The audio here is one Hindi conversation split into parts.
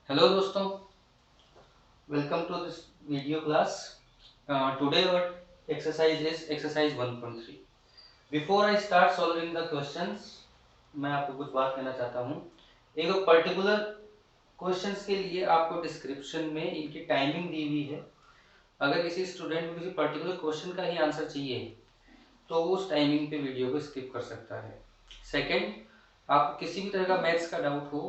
Hello दोस्तों, welcome to this video class. Today our exercise is exercise 1.3. Before I start solving the questions, मैं आपको कुछ बात कहना चाहता हूँ। एक पर्टिकुलर क्वेश्चंस के लिए आपको डिस्क्रिप्शन में इनकी टाइमिंग दी हुई है। अगर किसी स्टूडेंट को किसी पर्टिकुलर क्वेश्चन का ही आंसर चाहिए तो वो उस टाइमिंग पे वीडियो को स्किप कर सकता है। सेकेंड, आपको किसी भी तरह का मैथ्स का डाउट हो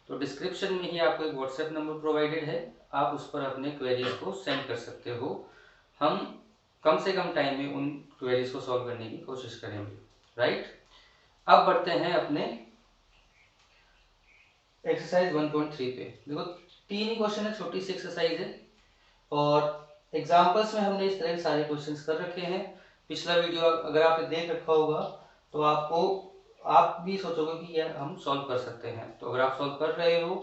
तो डिस्क्रिप्शन में ही आपको एक व्हाट्सएप नंबर प्रोवाइडेड है, आप उस पर अपने क्वेरीज को सेंड कर सकते हो। हम कम से कम टाइम में उन क्वेरीज को सॉल्व करने की कोशिश करेंगे। राइट, अब बढ़ते हैं अपने एक्सरसाइज 1.3 पे। देखो, तीन ही क्वेश्चन है, छोटी सी एक्सरसाइज है और एग्जाम्पल्स में हमने इस तरह के सारे क्वेश्चंस कर रखे हैं। पिछला वीडियो अगर आपने देख रखा होगा तो आप भी सोचोगे कि यार हम सॉल्व कर सकते हैं। तो अगर आप सॉल्व कर रहे हो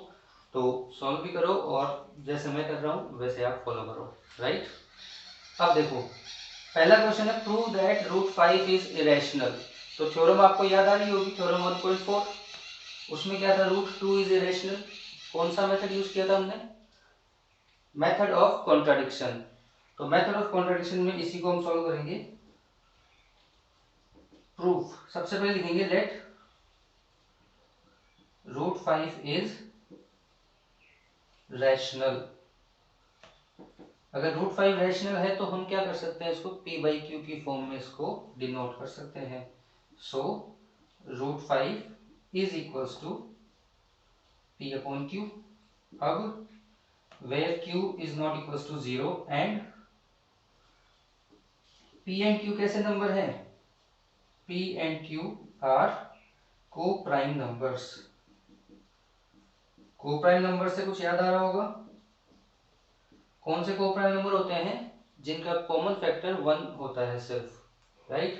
तो सॉल्व भी करो और जैसे मैं कर रहा हूँ वैसे आप फॉलो करो। राइट, अब देखो, पहला क्वेश्चन है prove that root 5 is irrational. तो थ्योरम आपको याद आ रही होगी, थ्योरम 1.4। उसमें क्या था, रूट 2 इज इरेशनल। कौन सा मेथड यूज किया था हमने? Method of contradiction. तो मेथड ऑफ कॉन्ट्राडिक्शन में इसी को हम सॉल्व करेंगे। प्रूफ, सबसे पहले लिखेंगे लेट रूट 5 इज रैशनल। अगर रूट 5 रैशनल है तो हम क्या कर सकते हैं, इसको p बाई क्यू की फॉर्म में इसको डिनोट कर सकते हैं। So root 5 is equals to p upon q. अब where q is not equals to 0 and p and q कैसे नंबर है? p and q are coprime numbers. Coprime number से कुछ याद आ रहा होगा? कौन से को प्राइम नंबर होते हैं? जिनका कॉमन फैक्टर 1 होता है सिर्फ। राइट,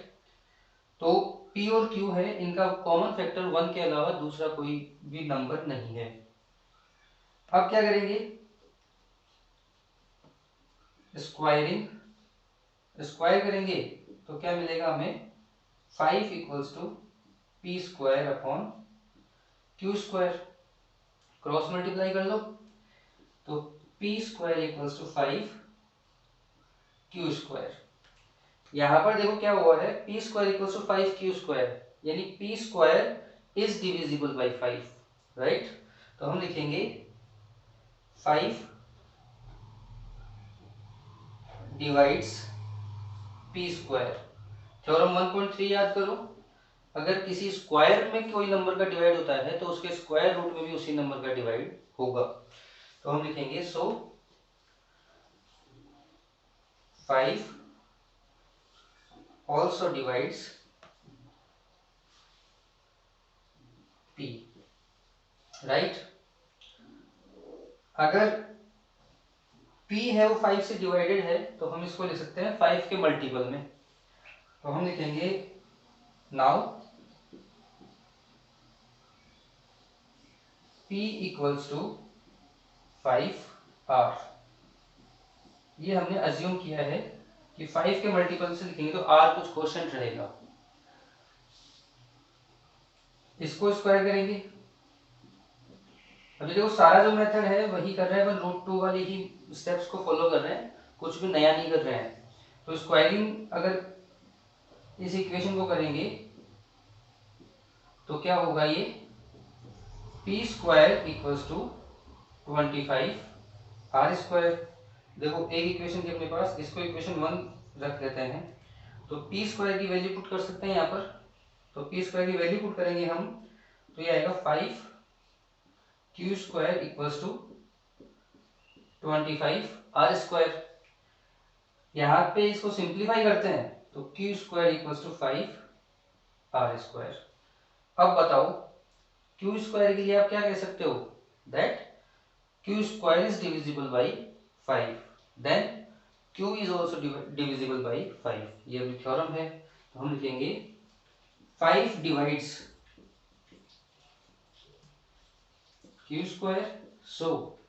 तो p और q है, इनका कॉमन फैक्टर 1 के अलावा दूसरा कोई भी नंबर नहीं है। अब क्या करेंगे, स्क्वायरिंग, स्क्वायर करेंगे तो क्या मिलेगा हमें? 5 equals to p square upon q square. Cross multiply कर लो तो p square equals to 5 q square. यहां पर देखो क्या हुआ है, p square equals to 5 q square, यानी p square is divisible by 5। Right, तो हम लिखेंगे 5 डिवाइड्स पी स्क्वायर। थ्योरम 1.3 याद करो, अगर किसी स्क्वायर में कोई नंबर का डिवाइड होता है तो उसके स्क्वायर रूट में भी उसी नंबर का डिवाइड होगा। तो हम लिखेंगे सो 5 also divides p। राइट, अगर p है वो 5 से डिवाइडेड है तो हम इसको लिख सकते हैं 5 के मल्टीपल में। तो हम लिखेंगे now p equals to 5r। ये हमने अज्यूम किया है कि 5 के मल्टीपल से लिखेंगे तो r कुछ क्वोशंट रहेगा। इसको स्क्वायर करेंगे। अभी देखो, सारा जो मेथड है वही कर रहे हैं, पर रूट 2 वाली ही स्टेप्स को फॉलो कर रहे हैं, कुछ भी नया नहीं कर रहे हैं। तो स्क्वायरिंग अगर इस इक्वेशन को करेंगे तो क्या होगा, ये p square equals to 25 r square. देखो, एक इक्वेशन थी अपने पास, इसको इक्वेशन 1 रख लेते हैं तो पी स्क्वायर की वैल्यू पुट कर सकते हैं यहाँ पर। तो पी स्क्वायर की वैल्यू पुट करेंगे हम तो ये आएगा 5 q square equals to 25 r square. यहाँ पे इसको सिंप्लीफाई करते हैं तो q square equals to 5 r square. अब बताओ, क्यू स्क्वायर के लिए आप क्या कह सकते हो? That q square is divisible by 5, then q is also divisible by 5। ये अभी थ्योरम है, तो हम लिखेंगे 5 divides q square, so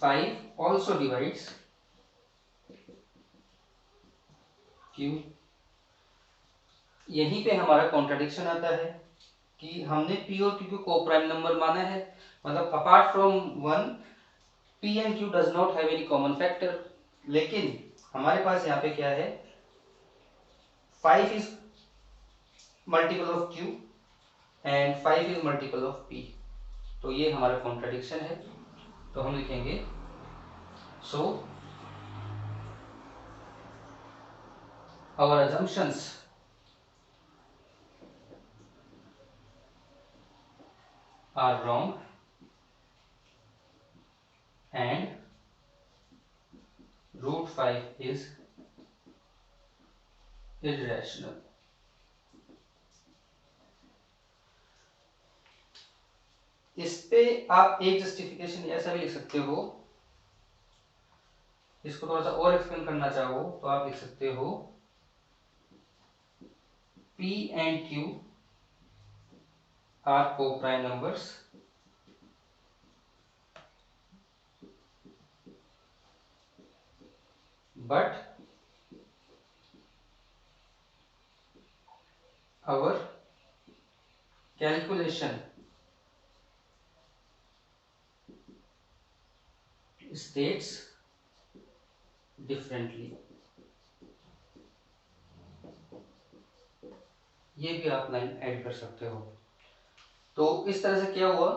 5 also divides q. यहीं पे हमारा कॉन्ट्राडिक्शन आता है। कि हमने p और q को कोप्राइम नंबर माना है, मतलब apart from 1 p and q does not have any common factor. लेकिन हमारे पास यहाँ पे क्या है, 5 is multiple of q and 5 is multiple of p, तो ये हमारा कॉन्ट्रडिक्शन है। तो हम लिखेंगे so our assumptions are wrong and root 5 is irrational। इस पे आप एक जस्टिफिकेशन ऐसा भी लिख सकते हो, इसको थोड़ा सा और एक्सप्लेन करना चाहो तो आप लिख सकते हो p and q are co-prime numbers but our calculation states differently। ये भी आप लाइन ऐड कर सकते हो। तो इस तरह से क्या हुआ,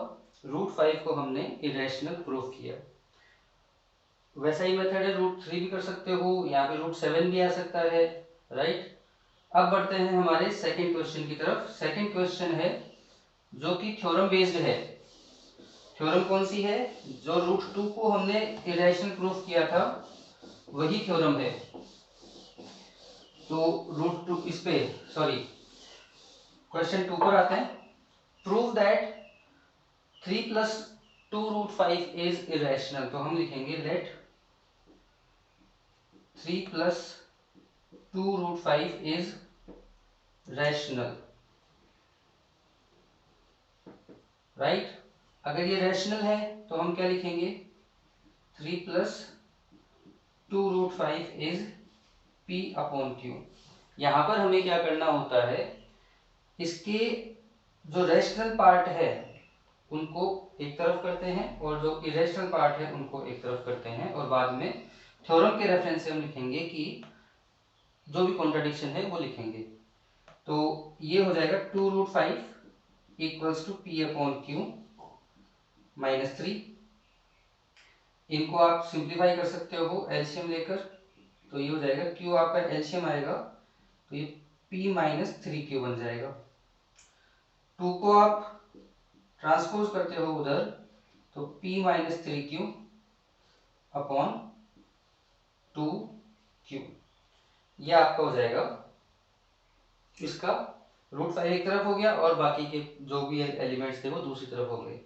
रूट 5 को हमने इरेशनल प्रूफ किया। वैसा ही मेथड है, रूट 3 भी कर सकते हो, यहाँ पे रूट 7 भी आ सकता है, राइट। अब बढ़ते हैं हमारे सेकंड क्वेश्चन की तरफ। सेकंड क्वेश्चन है जो कि थ्योरम बेस्ड है। थ्योरम कौन सी है, जो रूट 2 को हमने इरेशनल प्रूफ किया था वही थ्योरम है। तो रूट 2 इस पे सॉरी क्वेश्चन 2 पर आते हैं। Prove that 3 plus 2 root 5 is irrational. तो हम लिखेंगे let 3 plus 2 root 5 is rational, right. अगर ये रैशनल है तो हम क्या लिखेंगे, 3 plus 2 root 5 is p upon q। यहां पर हमें क्या करना होता है, इसके जो रैशनल पार्ट है उनको एक तरफ करते हैं और जो इरेशनल पार्ट है उनको एक तरफ करते हैं, और बाद में थ्योरम के रेफरेंस से हम लिखेंगे कि जो भी कॉन्ट्रडिक्शन है वो लिखेंगे। तो ये हो जाएगा 2 root 5 equals to p upon q minus 3। इनको आप सिंप्लीफाई कर सकते हो एलसीएम लेकर, तो ये हो जाएगा q आपका एलसीएम आएगा तो ये p माइनस 3q बन जाएगा। 2 को आप ट्रांसपोज करते हो उधर तो p minus 3q upon 2q, ये आपका हो जाएगा, इसका रूट 5 एक तरफ हो गया और बाकी के जो भी एलिमेंट्स थे वो दूसरी तरफ हो गए।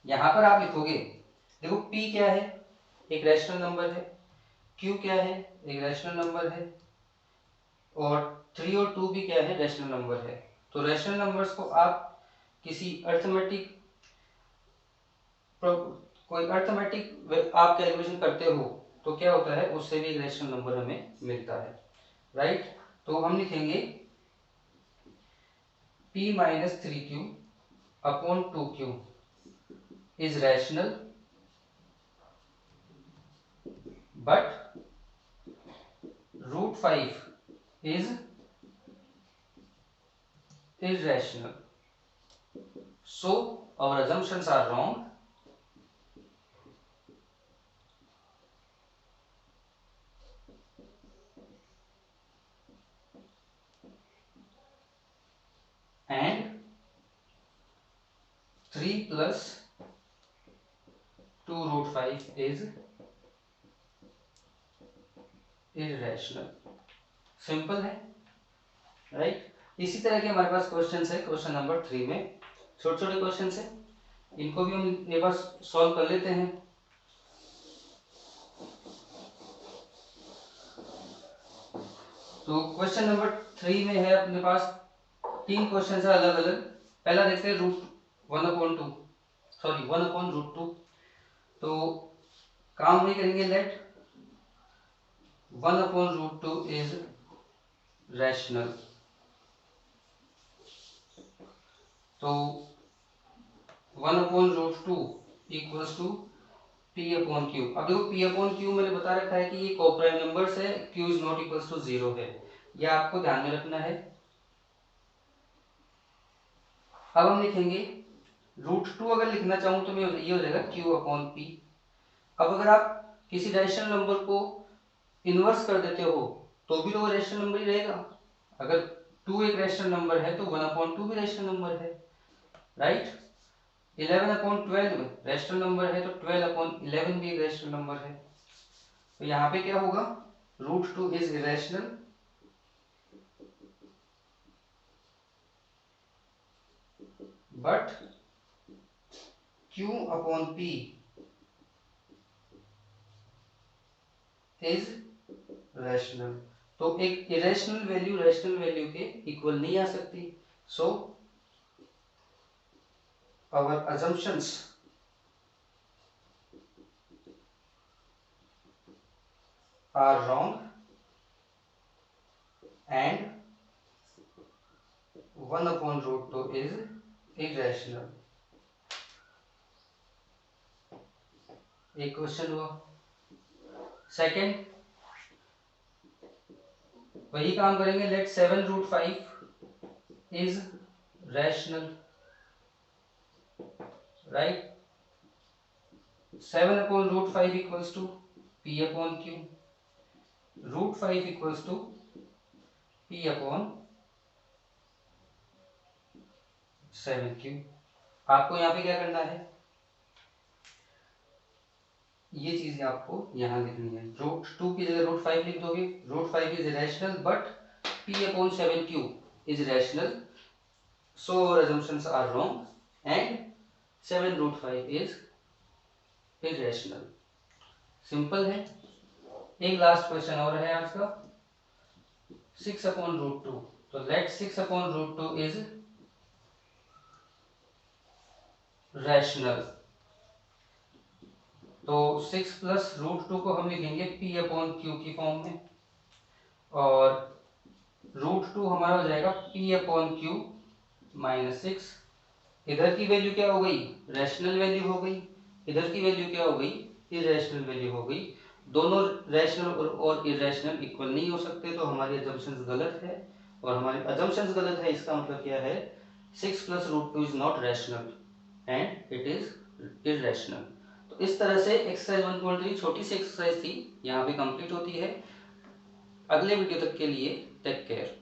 यहां पर आप लिखोगे, देखो p क्या है, एक रैशनल नंबर है, q क्या है, एक रैशनल नंबर है, और 3 और 2 भी क्या है, रैशनल नंबर है। तो रैशनल नंबर्स को आप किसी अर्थमेटिक कोई अर्थमेटिक आप कैलकुलेशन करते हो तो क्या होता है, उससे भी एक रैशनल नंबर हमें मिलता है, राइट। तो हम लिखेंगे p minus 3q upon 2q is rational but root 5 is irrational, so our assumptions are wrong and 3 plus 2 root 5 is irrational। Simple है, राइट। इसी तरह के हमारे पास क्वेश्चन है क्वेश्चन नंबर 3 में, छोटे छोटे क्वेश्चन है, इनको भी हम एक बार सॉल्व कर लेते हैं। तो क्वेश्चन नंबर 3 में है अपने पास 3 क्वेश्चन है अलग अलग। पहला देखते हैं रूट 1/2 सॉरी 1/√2। तो काम वही करेंगे, लेट 1/√2 इज रैशनल। तो 1/√2 इक्वल्स टू P/Q। अब देखो P/Q मैंने बता रखा है कि ये कोप्राइम नंबर्स है, Q is not equals to 0 है, ये आपको ध्यान में रखना है। अब हम लिखेंगे √2, अगर लिखना चाहूं तो मैं ये हो जाएगा Q/P। अब अगर आप किसी रैशनल नंबर को इनवर्स कर देते हो तो भी तो वो रैशनल नंबर ही रहेगा। अगर 2 एक रैशनल नंबर है तो 1/2 भी रैशनल नंबर है, राइट। 11/12 रैशनल नंबर है तो 12/11 भी एक रैशनल नंबर है। तो यहाँ पे क्या होगा, √2 is irrational but Q/P is rational. तो एक इरेशनल वैल्यू रैशनल वैल्यू के इक्वल नहीं आ सकती। So our assumptions are wrong and 1/√2 is irrational। एक क्वेश्चन हुआ। सेकंड, वही काम करेंगे। Let 7√5 is rational, right. 7/√5 equals to P/Q, √5 equals to P/7Q। आपको यहाँ पे क्या करना है, ये चीजें आपको यहाँ लिखनी है। √2 की जगह √5 लिख दोगे। √5 is rational but P/7Q is rational, so our assumptions are wrong and 7√5 is irrational। Simple है। एक लास्ट क्वेश्चन और है आज का, 6/√2। तो लेट 6/√2 इज रैशनल। तो 6 प्लस √2 को हम लिखेंगे P/Q की फॉर्म में, और √2 हमारा हो जाएगा P/Q -6। इधर की वैल्यू क्या हो गई, रैशनल वैल्यू हो गई। इधर की वैल्यू क्या हो गई, इरेशनल वैल्यू हो गई। दोनों रैशनल और इरेशनल इक्वल नहीं हो सकते, तो हमारी अजम्पशंस गलत है। और हमारी अजम्पशंस गलत है, इसका मतलब क्या है, 6 plus √2 is not rational and it is irrational. तो इस तरह से एक्सरसाइज 1.3 छोटी सी एक्सरसाइज थी, यहाँ पे कंप्लीट होती है। अगले वीडियो तक के लिए टेक केयर।